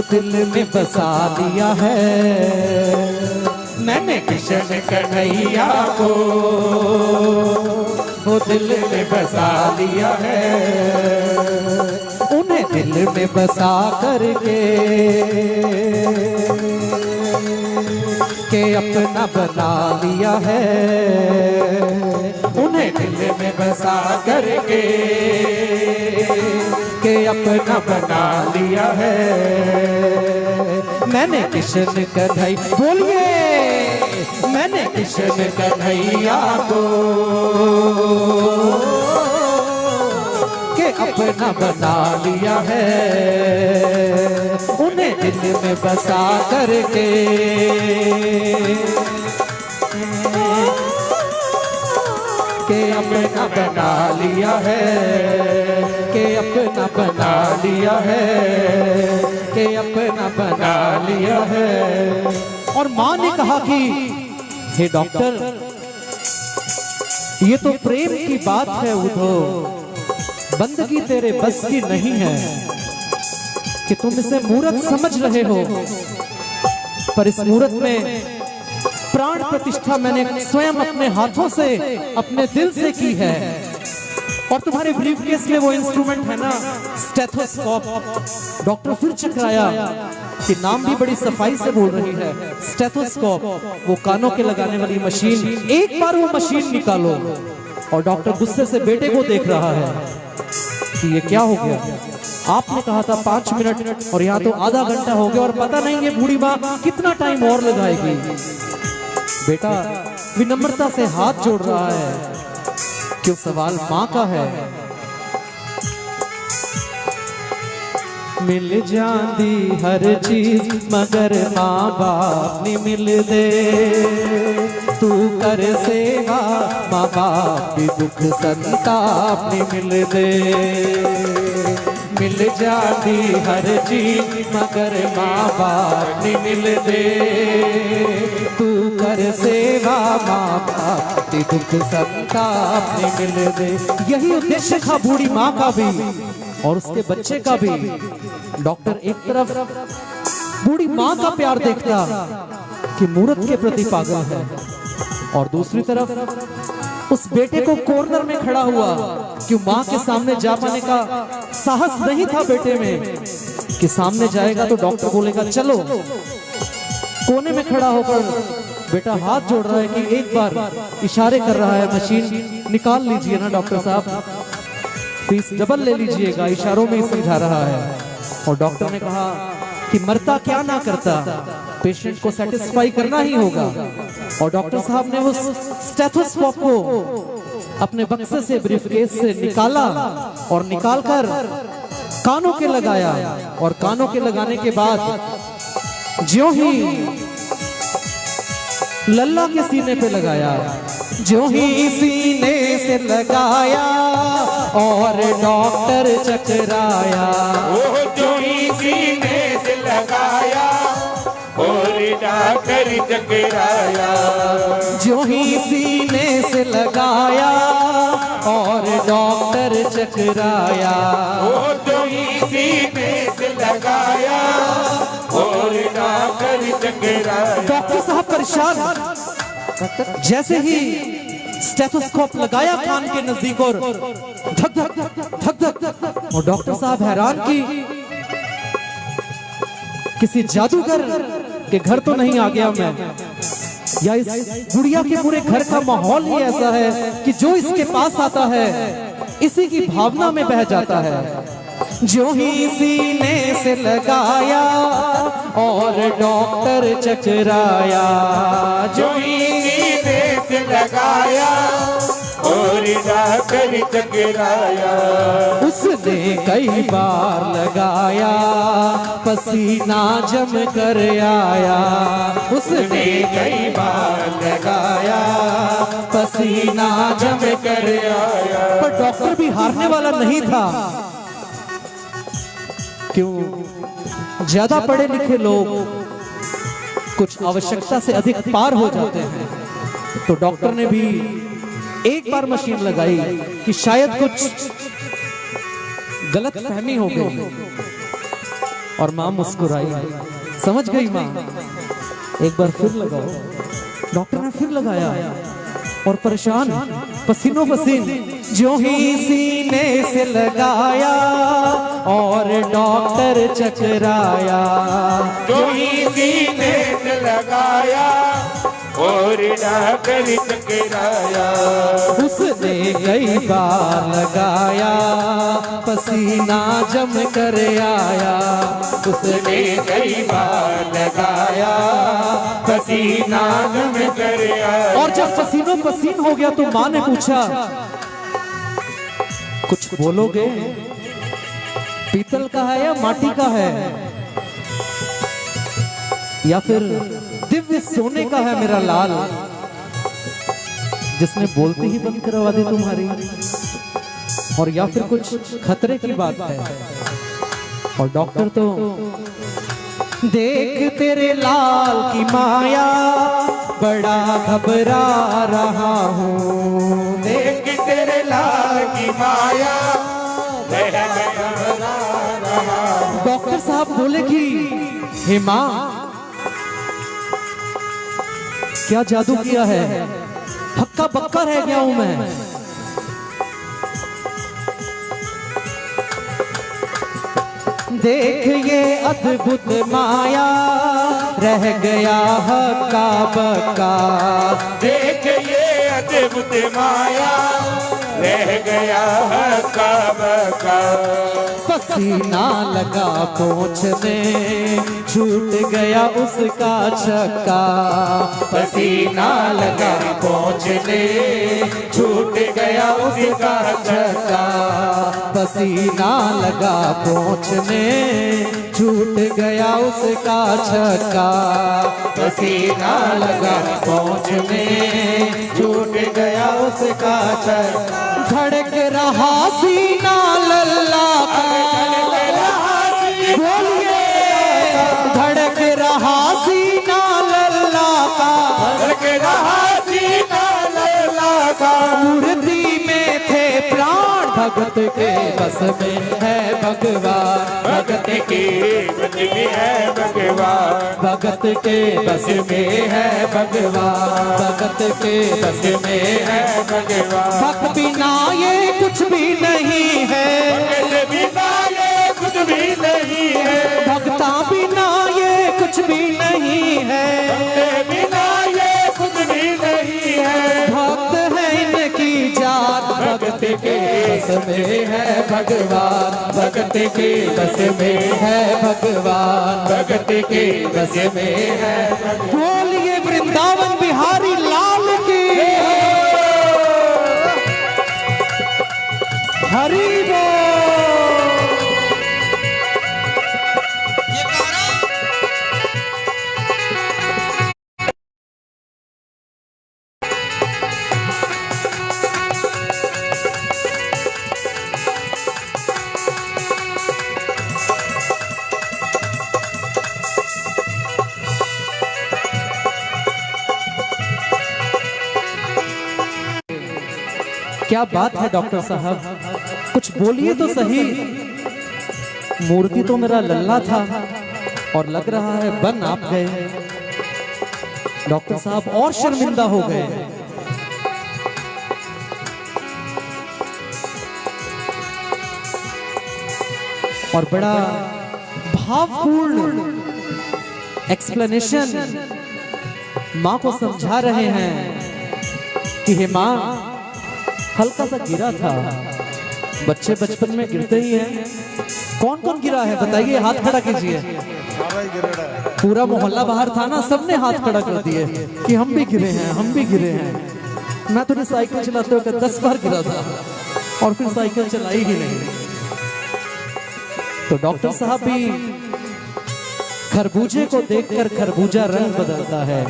दिल में बसा लिया है। मैंने कृष्ण कन्हैया को दिल में बसा लिया है। उन्हें दिल में बसा करके अपना बना लिया है। उन्हें दिल में बसा करके अपना बना लिया है। मैंने कृष्ण कन्हैया, बोलिए, मैंने कृष्ण कन्हैया को अपना बना लिया है। उन्हें दिल में बसा करके अपना बना लिया है। अपना बना लिया है। अपना बना लिया है। और माँ ने कहा कि हे डॉक्टर, ये तो प्रेम की बात है उद्धव, बंदगी तेरे बस की नहीं है कि तुम इसे मूर्त समझ रहे हो, पर इस मूर्त में प्राण प्रतिष्ठा मैंने स्वयं अपने हाथों से, अपने दिल से की है। और तुम्हारे ब्रीफकेस में वो इंस्ट्रूमेंट है ना, स्टेथोस्कोप। डॉक्टर फिर चकराया कि नाम भी बड़ी सफाई से बोल रही है, स्टेथोस्कोप, वो कानों के लगाने वाली मशीन। एक बार वो मशीन निकालो। और डॉक्टर गुस्से से बेटे को देख रहा है कि ये क्या हो गया। आपने कहा था 5 मिनट और यहाँ तो आधा घंटा हो गया और पता नहीं ये बूढ़ी माँ कितना टाइम और लगाएगी। बेटा विनम्रता से हाथ जोड़ रहा है, क्यों सवाल माँ का है। मिल जाती हर चीज मगर माँ बाप नहीं मिल दे। तू कर सेवा माँ बाप की दुख संताप नहीं मिल दे। मिल जाती हर चीज मगर माँ बाप नहीं मिल दे। तू कर सेवा माँ बाप की दुख संताप नहीं मिल दे। यही उद्देश्य था बूढ़ी माँ का भी और उसके बच्चे का भी। डॉक्टर एक तरफ बूढ़ी माँ का प्यार देखता कि मूर्त के प्रति पागल है, और दूसरी तरफ उस बेटे को कॉर्नर में खड़ा हुआ कि माँ के सामने जा पाने का साहस नहीं था बेटे में कि सामने जाएगा तो डॉक्टर बोलेगा चलो। कोने में खड़ा होकर बेटा हाथ जोड़ रहा है कि एक बार इशारे कर रहा है, मशीन निकाल लीजिए ना डॉक्टर साहब, फीस डबल ले लीजिएगा, इशारों में ही समझा रहा है। और डॉक्टर ने कहा कि मरता क्या ना करता, पेशेंट को सेटिस्फाई करना ही होगा। और डॉक्टर साहब ने उस स्टेथोस्कोप को अपने बक्से से, ब्रीफकेस से निकाला और निकालकर कानों के लगाया। और कानों के लगाने के बाद ज्यों ही लल्ला के सीने पे लगाया, ज्यों ही सीने से लगाया और डॉक्टर चकराया। जो ही सीने से लगाया और डॉक्टर चकराया। जो ही सीने से लगाया और डॉक्टर चकराया। जो ही सीने से लगाया और डॉक्टर चकराया। डॉक्टर साहब परेशान, जैसे ही स्टेथोस्कोप लगाया कान के नजदीक और धक धक धक धक, और डॉक्टर साहब हैरान कि किसी जादूगर के घर तो नहीं आ गया मैं, या इस गुड़िया के पूरे घर का माहौल ही ऐसा है कि जो इसके पास आता है इसी की भावना में बह जाता है। जो ही सीने से लगाया और डॉक्टर चकराया। जो ही सीने से लगाया और डाकर चकराया। उसने कई बार लगाया पसीना जम कर आया। उसने कई बार लगाया पसीना जम कर आया। पर डॉक्टर भी हारने वाला नहीं था। क्यों? ज्यादा पढ़े लिखे लोग कुछ आवश्यकता से अधिक पार हो जाते हैं। तो डॉक्टर ने भी एक बार मशीन लगाई कि शायद कुछ गलत फहमी हो गई, और मां मुस्कुराई, समझ गई मां। एक बार फिर लगाओ। डॉक्टर ने फिर लगाया और परेशान पसीनों पसीन जो ही सीने से लगाया और डॉक्टर चकराया। जो ही सीने से लगाया और डाकर चकराया। उसने कई बार लगाया पसीना जम कर आया। उसने कई बार लगाया पसीना जम कर आया। और जब पसीनों पसीन हो गया तो मां ने पूछा, कुछ बोलोगे? पीतल का है या माटी का है, या फिर दिव्य सोने का है मेरा लाल, जिसने बोलते ही बंद करवा दी तुम्हारी, और या फिर कुछ खतरे की बात है? और डॉक्टर तो देख तेरे लाल की माया बड़ा घबरा रहा हूँ। देख तेरे लाल की माया मैं घबरा रहा हूँ। डॉक्टर साहब बोले कि हे मां, क्या जादू किया है? हक्का बक्का रह गया हूं मैं। देख ये अद्भुत माया रह गया हक्का बक्का। देख ये अद्भुत माया रह गया हक्का बक्का। पसीना लगा पोंछने छूट गया उसका छक्का। पसीना लगा पहुँचने छूट गया उसका छक्का। पसीना लगा पोंछने छूट गया उसका छक्का। पसीना लगा पहुँचने छूट गया उसका छक्का। धड़क रहा सीना लल्ला का, बोलिए धड़क रहा सीना लल्ला का। धड़क रहा सीना लल्ला का। मूर्ति में थे प्राण भगत के बस में है भगवान। भगत के बस में है भगवान। भगत के बस में है भगवान। भगत के बस में है भगवान। भक्त बिना ये कुछ भी नहीं है। भगत बिना ये कुछ भी नहीं है। भक्ता बिना ये कुछ भी नहीं है। भक्त बिना ये कुछ भी नहीं है। भक्त है इनकी जात। भगत के बस में है भगवान। भगत के बस में है भगवान। भगत के बस में है। बोलिए वृंदावन बिहारी लाल की हरि बोल। क्या बात है डॉक्टर साहब, कुछ बोलिए तो सही। मूर्ति तो मेरा लल्ला था और लग रहा है बन आप गए। डॉक्टर साहब और शर्मिंदा हो गए। और बड़ा भावपूर्ण एक्सप्लेनेशन मां को समझा रहे हैं कि हे मां, हल्का सा गिरा था, बच्चे बचपन में गिरते ही हैं। कौन कौन गिरा है बताइए, हाथ खड़ा कीजिए। पूरा मोहल्ला बाहर था ना, सबने हाथ खड़ा कर दिए कि हम भी गिरे हैं, हम भी गिरे हैं। मैं तो साइकिल चलाते हुए 10 बार गिरा था और फिर साइकिल चलाई ही नहीं। तो डॉक्टर साहब भी खरबूजे को देखकर खरबूजा रंग बदलता है,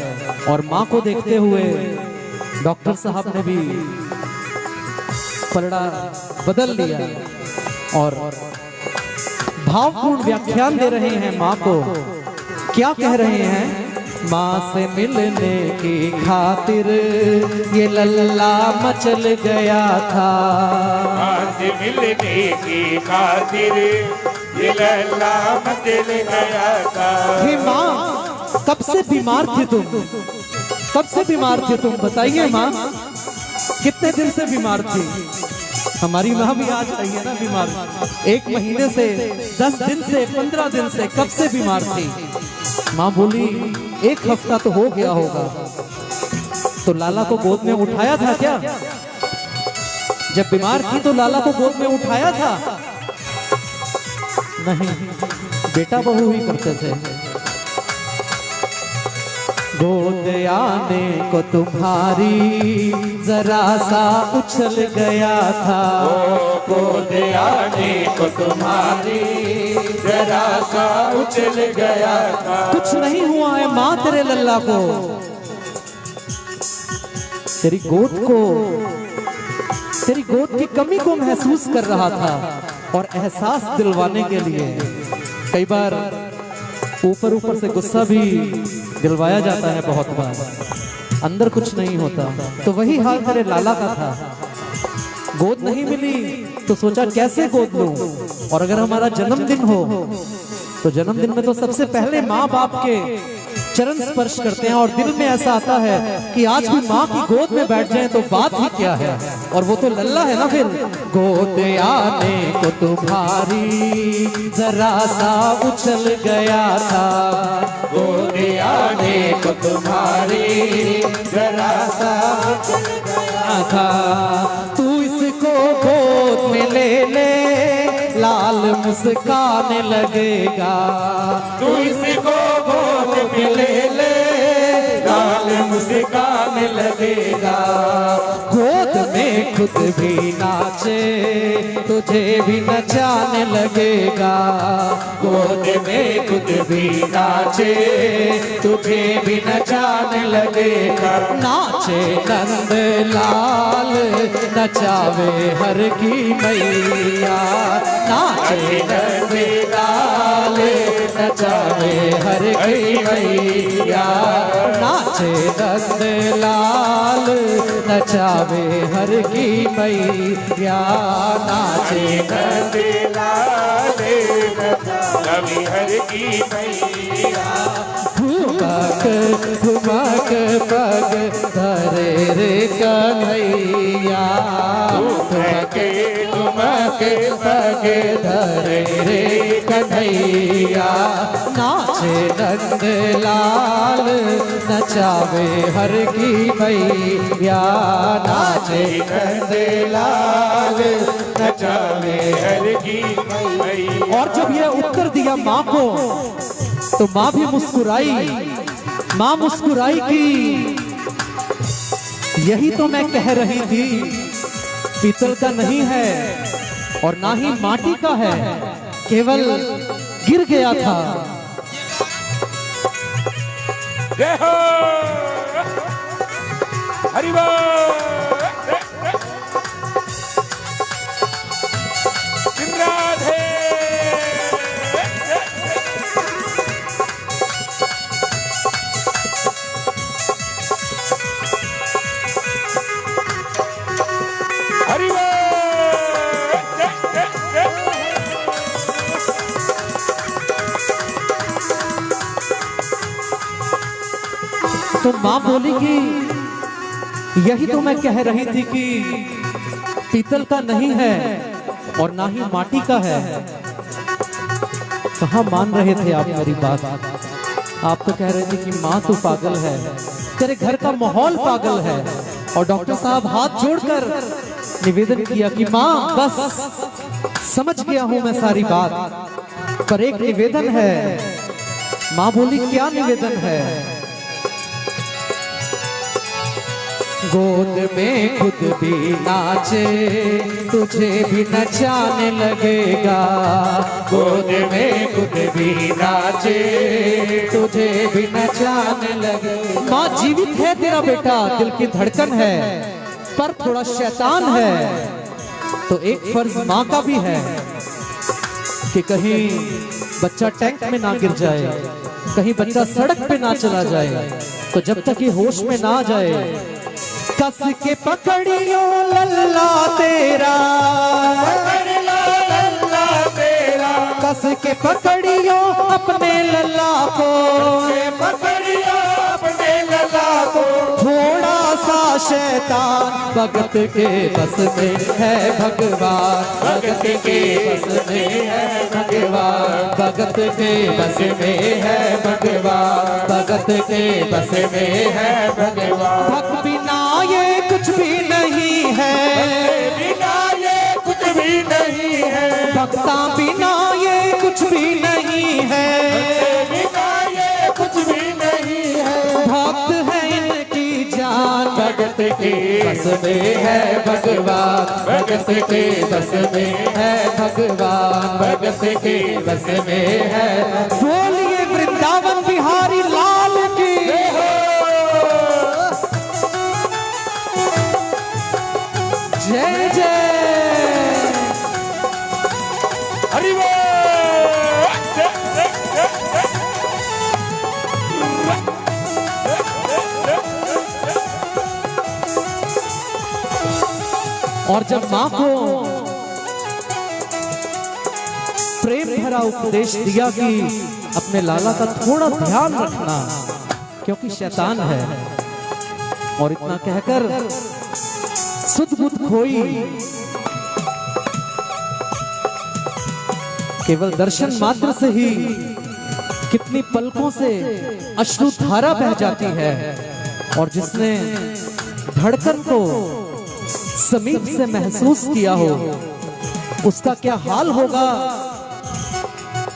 और माँ को देखते हुए डॉक्टर साहब ने भी पलड़ा बदल लिया और भावपूर्ण व्याख्यान दे रहे हैं माँ को। क्या कह रहे हैं? माँ से मिलने की खातिर ये लल्ला मचल गया था, माँ से मिलने की खातिर ये लल्ला मचल गया था। हे माँ, कब से बीमार थी तुम? कब से बीमार थी तुम? बताइए माँ, कितने दिन से बीमार थी? हमारी माँ भी आज आई है ना बीमार, 1 महीने से, 10 दिन से, 15 दिन से, कब से बीमार थी? माँ बोली 1 हफ्ता तो हो गया होगा। तो लाला को गोद में उठाया था क्या? जब बीमार थी तो लाला को गोद में उठाया था? नहीं, बेटा बहू ही करते थे। गोद आने को तुम्हारी जरा सा उछल गया था, गोद आने को तुम्हारी जरा सा उछल गया था। कुछ नहीं हुआ है माँ तेरे लल्ला को, तेरी गोद की कमी को महसूस कर रहा था, और एहसास दिलवाने के लिए कई बार ऊपर से गुस्सा भी दिलवाया जाता है, बहुत बार अंदर कुछ नहीं होता। तो वही हाल तेरे लाला का था। गोद नहीं मिली तो सोचा कैसे गोद लूं, और अगर हमारा जन्मदिन हो तो जन्मदिन में तो सबसे पहले माँ बाप के चरण स्पर्श करते हैं, और दिल में ऐसा आता है कि आज भी माँ की गोद में बैठ जाएं तो बात ही क्या है, और वो तो लल्ला है ना। फिर गोद आने को तुम्हारी जरा सा उछल गया था, गोद आने को तुम्हारी जरा सा उछल गया था। तू इसको गोद में ले ले, लाल मुस्कान लगेगा। तू इसको गोद में ले ले, लाल मुस्कान लगेगा। गोद में खुद भी नाचे, तुझे भी नचाने लगेगा। गोद में खुद भी नाचे, तुझे भी नचाने लगेगा। नाचे नंद लाल, नचावे हर की मैया। नाचे नंद लाल, नचावे हर की मैया। नाचे नंद लाल, नचावे हर की मैया। नाचे नंद लाल, नचावे हर की मैया। ठुमक ठुमक पग धरे रे कन्हैया। ठुमक ठुमक पग धरे रे कन्हैया। नाचे नंद लाल, नचावे हर की मैया। नाचे नंद लाल, नचावे हर की मैया। और जब ये उत्तर दिया माँ को तो माँ भी मुस्कुराई। माँ मुस्कुराई कि यही तो मैं कह रही थी, पीतल का नहीं है और ना ही माटी का है, केवल गिर गया था। जय हो हरि बोल। राधे हरि बोल। तो माँ बोली कि यही तो मैं कह रही थी कि पीतल का नहीं है और ना ही माटी का है। कहाँ मान रहे थे आप मेरी बात? आप तो कह रहे थे कि माँ तू पागल है, तेरे घर का माहौल पागल है। और डॉक्टर साहब हाथ जोड़कर निवेदन किया कि माँ बस समझ गया हूं मैं सारी बात, पर एक निवेदन है। माँ बोली क्या निवेदन है? गोद में खुद भी नाचे तुझे भी नचाने लगेगा, गोद में खुद भी नाचे तुझे भी नचाने लगेगा। माँ जीवित है तेरा बेटा, दिल की धड़कन है पर थोड़ा शैतान है, तो एक फर्ज माँ का भी है कि कहीं बच्चा टैंक में ना गिर जाए, कहीं बच्चा सड़क पे ना चला जाए। तो जब तक ये होश में ना जाए कस के पकड़ियो लल्ला तेरा, कस के पकड़ियो अपने लल्ला को, पकड़ियो अपने लल्ला को। थोड़ा सा शैतान भगत के बस में है भगवान, भगत के बस में है भगवान, भगत के बस में है भगवान, भगत के बस में है भगवान। भक्त बिना ये कुछ भी नहीं है, बिना ये कुछ भी नहीं है, भक्ता बिना ये कुछ भी नहीं है, बिना ये कुछ भी नहीं है। भक्त है इनकी जान, भगत के बस में है भगवान, भगत के बस में है भगवान, भगत के बस में है। बोलिए वृंदावन बिहारी लाल की। जय जय। हरि बोल। और जब माँ को प्रेम भरा उपदेश दिया कि अपने लाला का थोड़ा ध्यान रखना क्योंकि शैतान है, और इतना कहकर सुध बुध खोई, केवल दर्शन मात्र से ही कितनी पलकों से अश्रु धारा बह जाती है, और जिसने धड़कन को समीप से महसूस किया हो उसका क्या हाल होगा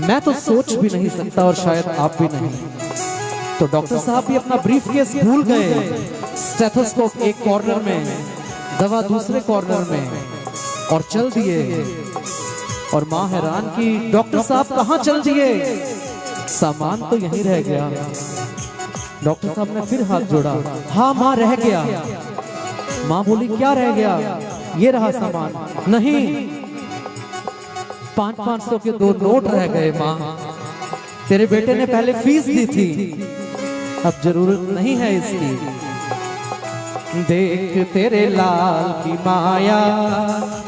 मैं तो सोच भी नहीं सकता, और शायद आप भी नहीं। तो डॉक्टर साहब भी अपना ब्रीफकेस भूल गए, स्टेथोस्कोप एक कॉर्नर में, दवा दूसरे कॉर्नर में, और चल दिए। और माँ हैरान की डॉक्टर साहब कहाँ चल दिए, सामान तो यहीं रह गया। डॉक्टर साहब ने फिर हाथ जोड़ा, हाँ माँ रह गया। माँ बोली क्या रह गया, ये रहा सामान। नहीं, 500-500 के 2 नोट रह गए माँ, तेरे बेटे ने पहले फीस दी थी, अब जरूरत नहीं है इसकी। देख तेरे लाल की माया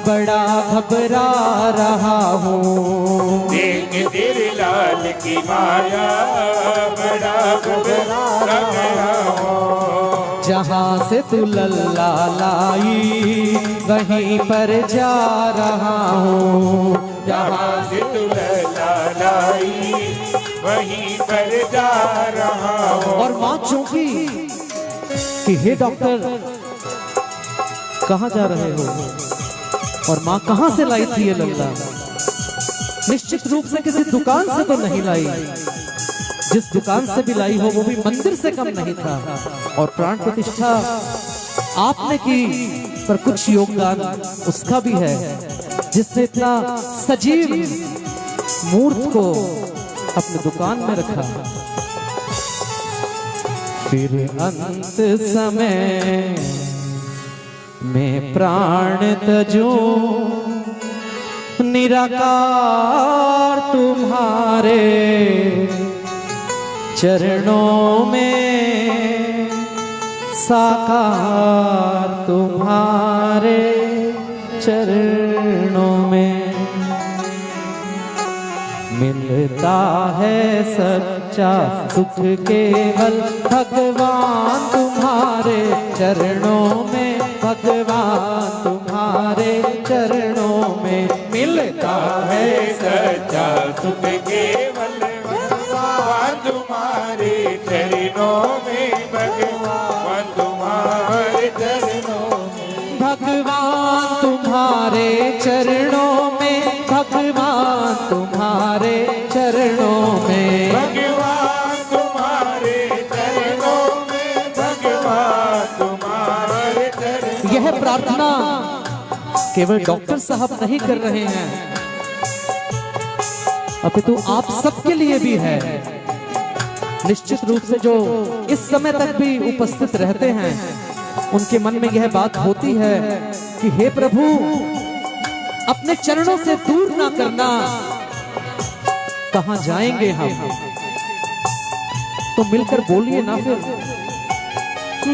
बड़ा घबरा रहा हूँ, देख तेरे लाल की माया बड़ा घबरा रहा हूँ। जहाँ से तू लल्ला लाई वहीं पर जा रहा हूँ, जहाँ से तू लल्ला लाई वहीं पर जा रहा हूँ। और माँ चौंकी कि हे डॉक्टर कहाँ जा रहे हो, और माँ कहाँ से लाई थी ये लल्ला। निश्चित रूप से किसी दुकान से तो नहीं लाई, जिस दुकान से भी लाई हो वो भी मंदिर से कम नहीं था। और प्राण प्रतिष्ठा आपने की, पर कुछ योगदान उसका भी है जिसने इतना सजीव मूर्त को अपने दुकान में रखा। फिर अंत समय में प्राण तजूं निराकार तुम्हारे चरणों में, साकार तुम्हारे चरणों में मिलता है सच्चा सुख केवल भगवान तुम्हारे चरणों में, भगवान तुम्हारे चरणों में मिलता है सच्चा सुख केवल भगवान तुम्हारे चरणों में, भगवान तुम्हारे चरणों में, भगवान तुम्हारे चरणों में, भगवान तुम्हारे चरणों में, भगवान तुम्हारे चरणों में, भगवान तुम्हारे केवल डॉक्टर साहब नहीं कर रहे हैं, अपितु आप सबके लिए भी है। निश्चित रूप से जो इस समय तक भी उपस्थित रहते हैं उनके मन में यह बात होती है कि हे प्रभु अपने चरणों से दूर ना करना, कहां जाएंगे हम। तो मिलकर बोलिए ना फिर,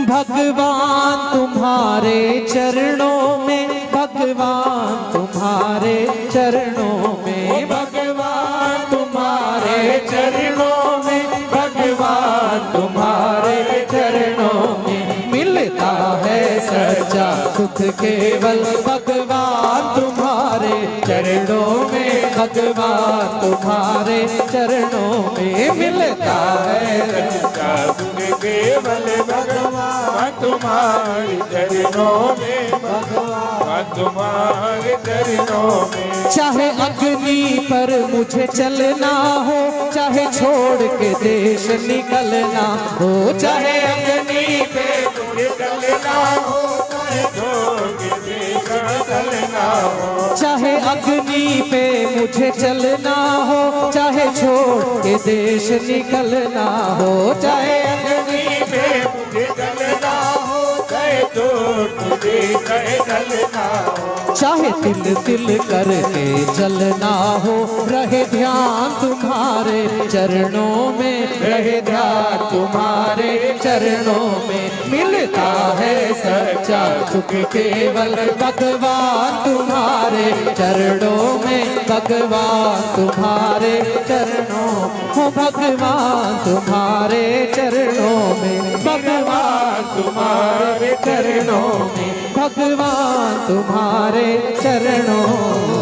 भगवान तुम्हारे चरणों में, भगवान तुम्हारे चरणों में, भगवान तुम्हारे चरणों में, भगवान तुम्हारे चरणों में मिलता है सच्चा सुख केवल भगवान तुम्हारे चरणों में, भगवान तुम्हारे चरणों में मिलता है सच्चा सुख केवल भगवान तुम्हारे चरणों में, भगवान तुम्हारे चरणों में। चाहे अग्नि पर मुझे चलना हो, चाहे छोड़ के देश निकलना हो, चाहे अग्नि पे मुझे चलना हो, चाहे छोड़ के देश निकलना हो, चाहे अग्नि पे मुझे चलना हो, चाहे छोड़ के देश निकलना हो, चाहे अग्नि पे मुझे चलना हो, चाहे छोड़ के देश निकलना हो, चाहे तिल तिल करके चलना हो, रहे ध्यान तुम्हारे चरणों में, रहे ध्यान तुम्हारे चरणों में मिलता है सच्चा सुख केवल भगवान तुम्हारे चरणों में, भगवान तुम्हारे चरणों हो, भगवान तुम्हारे चरणों में, भगवान तुम्हारे चरणों में, भगवान तुम्हारे चरणों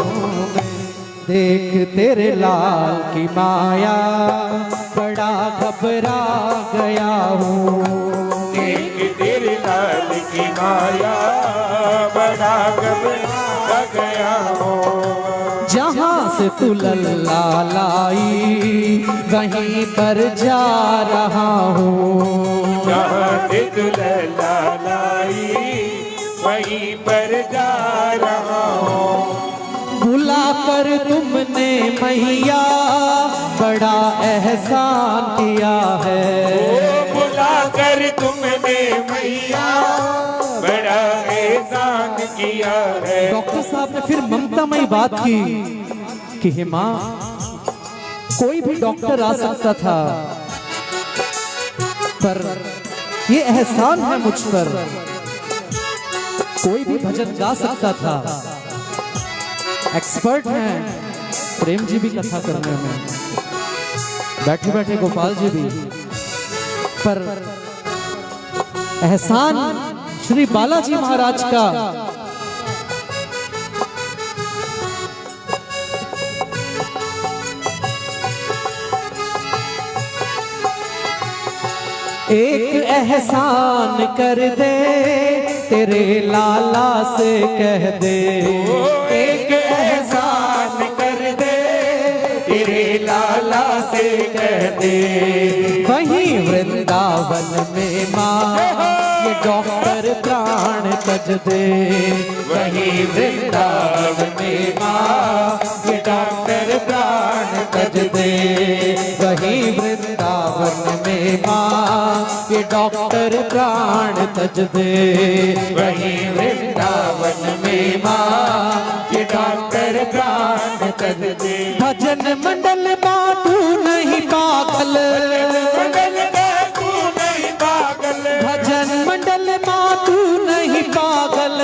में। देख तेरे लाल की माया बड़ा घबरा गया हूँ, देख तेरे लाल की माया बड़ा घबरा गया हूँ। जहाँ से तू लल्ला लाई वहीं पर जा रहा हूँ, जहाँ से तू लल्ला लाई वहीं पर जा रहा हूँ। बुला कर तुमने मैया बड़ा एहसान किया है, बुला कर तुमने मैया बड़ा एहसान किया है। डॉक्टर साहब ने फिर ममतामयी बात की कि हे माँ, कोई भी डॉक्टर आ सकता था, पर ये एहसान है मुझ पर, कोई भी भजन गा सकता था। एक्सपर्ट हैं प्रेम जी भी कथा करने में, बैठे बैठे गोपाल जी भी, पर एहसान श्री बालाजी महाराज का एक एहसान कर दे तेरे लाला से कह दे, एक एहसान कर दे तेरे लाला से कह दे। वहीं वृंदावन में माँ ये डॉक्टर प्राण तज दे, वहीं वृंदावन में माँ ये डॉक्टर प्राण तज दे, वहीं वृंदावन में माँ ये डॉक्टर प्राण तज दे, वहीं वृंदावन में माँ ये डॉक्टर प्राण तज दे। भजन मंडल बातू नहीं पागल, मंडल में तू नहीं पागल, भजन मंडल मातू नहीं पागल,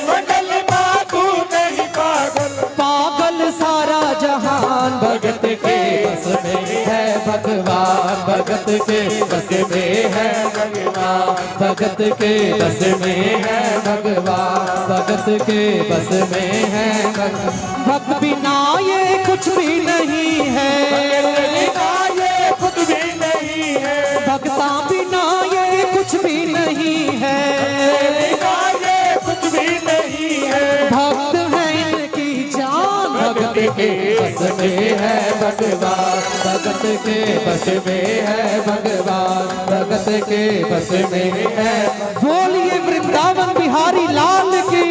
मंडल में तू नहीं पागल। पागल सारा जहान भगत के बस में है भगवान, भगत के बस में है भगवान, भगत के बस में है भगवान, भगत के बस में है भगवान। भक्त बिना ये कुछ भी नहीं है, ये कुछ भी नहीं है, भक्ता बिना ये कुछ भी नहीं है, ये कुछ भी नहीं है। भक्त है इनकी जान, भगत के बस में है भगवान, भगत के बस में है भगवान, भगत के बस में है। बोलिए वृंदावन बिहारी लाल की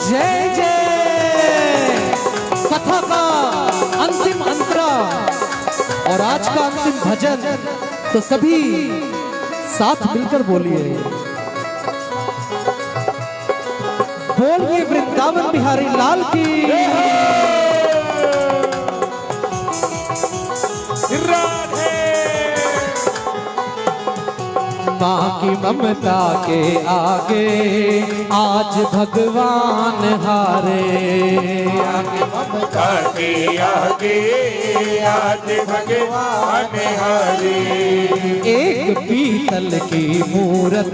जय जय। कथा का अंतिम अंतरा और आज का अंतिम भजन, तो सभी साथ मिलकर बोलिए, बोलिए वृंदावन बिहारी लाल की। राधे माँ की ममता के आगे आज भगवान हारे, आगे ममता के आगे आज भगवान हारे। एक पीतल की मूरत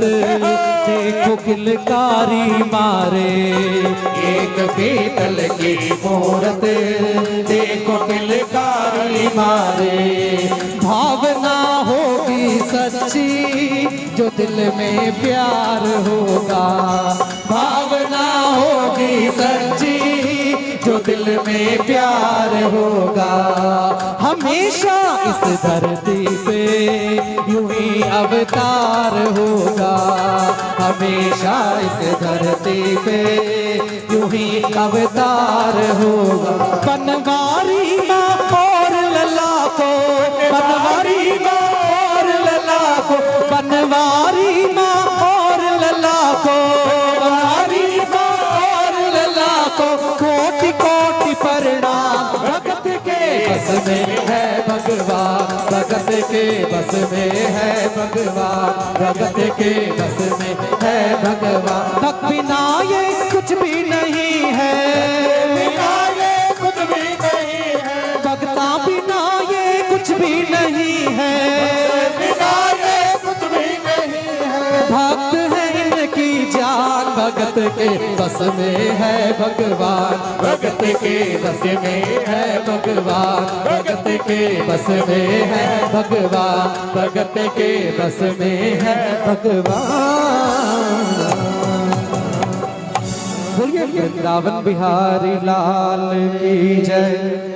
देखो किलकारी मारे, एक पीतल की मूरत देखो किलकारी मारे। भावना होगी सच्ची जो दिल में प्यार होगा, भावना होगी सच्ची जो दिल में प्यार होगा। हमेशा इस धरती पे यूं ही अवतार होगा, हमेशा इस धरती पे यूं ही अवतार होगा। बनवारी माँ और लला को, बनवारी माँ और लला को, बनवारी माँ और लला को, बनवारी माँ और लला को कोटि कोटि प्रणाम। भगत के बस में है भगवान, भगत के बस में है भगवान, भगत के बस में है भगवान। भक्त बिना ये कुछ भी नहीं है, बिना ये कुछ भी नहीं है, भक्ता बिना ये कुछ भी नहीं है, बिना ये कुछ भी नहीं है। भक्त है इनकी जान, भगत के बस में है भगवान, भगत के बस में है भगवान, भगत के बस में है भगवान, भगत के बस में है भगवान। बोलिए वृंदावन बिहारी लाल की जय।